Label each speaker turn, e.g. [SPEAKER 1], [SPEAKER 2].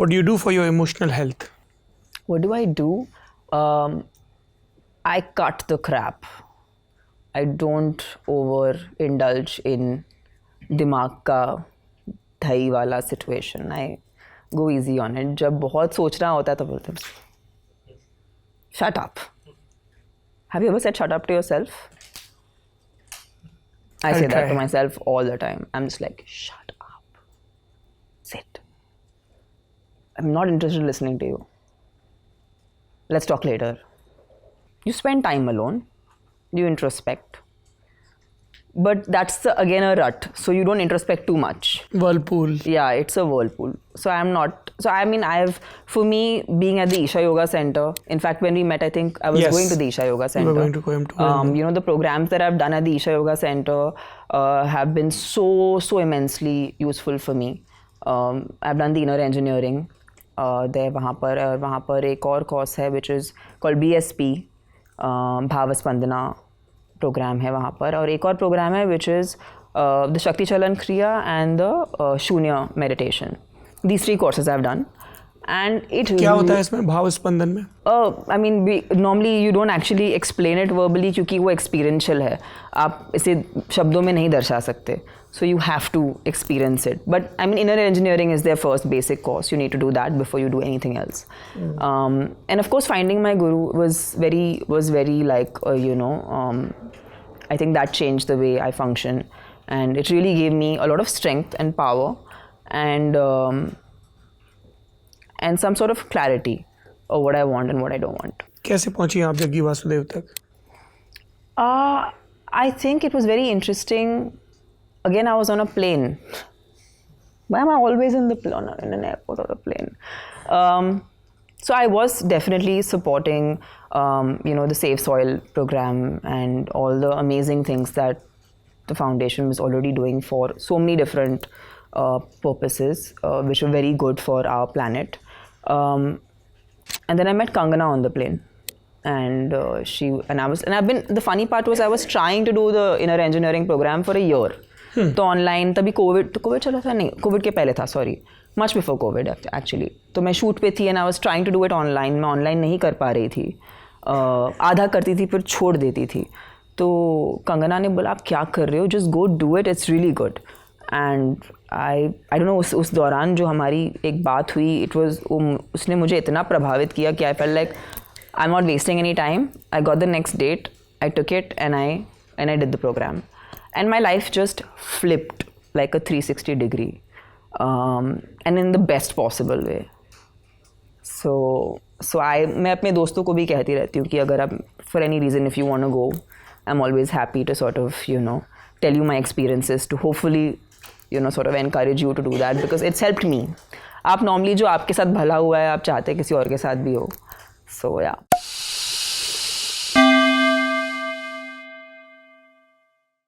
[SPEAKER 1] What do you do for your emotional health?
[SPEAKER 2] What do I do? I cut the crap. I don't overindulge in दिमाग का दही वाला situation. I go easy on it. जब बहुत सोचना होता है तो बोलते हैं shut up. Have you ever said shut up to yourself? I say that to myself all the time. I'm just like, shut up. Sit. I'm not interested in listening to you. Let's talk later. You spend time alone. You introspect. But that's again a rut. So you don't introspect too much.
[SPEAKER 1] Whirlpool.
[SPEAKER 2] Yeah, it's a whirlpool. So I'm not. So I mean, for me, being at the Isha Yoga Center, in fact, when we met, I think I was going to the Isha Yoga Center.
[SPEAKER 1] We were going to Coimbatore.
[SPEAKER 2] The programs that I've done at the Isha Yoga Center have been so immensely useful for me. I've done the inner engineering there, वहाँ पर एक और course है which is called BSP, भावस्पंदना program है वहाँ पर, और एक और program है which is the Shakti Chalan Kriya and the Shunya meditation. These 3 courses I've done. And it
[SPEAKER 1] क्या होता है इसमें भाव स्पंदन में?
[SPEAKER 2] I mean, normally you don't actually explain it verbally क्योंकि वो experiential है. आप इसे शब्दों में नहीं दर्शा सकते. So you have to experience it. But I mean, inner engineering is their first basic course. You need to do that before you do anything else. And of course, finding my guru was very like I think that changed the way I function, and it really gave me a lot of strength and power, and some sort of clarity of what I want and what I don't want.
[SPEAKER 1] कैसे पहुंची आप जग्गी वासुदेव तक?
[SPEAKER 2] I think it was very interesting. Again, I was on a plane. Why am I always in an airport or a plane? So I was definitely supporting, the Safe Soil program and all the amazing things that the foundation was already doing for so many different purposes, which were very good for our planet. And then I met Kangana on the plane. And the funny part was I was trying to do the inner engineering program for a year. तो online तभी covid चला था, नहीं covid के पहले था, sorry much before covid actually. तो मैं शूट पे थी and I was trying to do it online. मैं ऑनलाइन नहीं कर पा रही थी, आधा करती थी फिर छोड़ देती थी. तो कंगना ने बोला आप क्या कर रहे हो, just go do it, it's really good. And I don't know उस दौरान जो हमारी एक बात हुई, उसने मुझे इतना प्रभावित किया कि I felt like I am not wasting any time. I got the next date, I took it and I did the program. And my life just flipped like a 360 degree, and in the best possible way. So मैं अपने दोस्तों को भी कहती रहती हूँ कि अगर आप for any reason if you want to go, I'm always happy to sort of tell you my experiences to hopefully sort of encourage you to do that because it's helped me. आप normally जो आपके साथ भला हुआ है आप चाहते हैं किसी और के साथ भी हो. So yeah.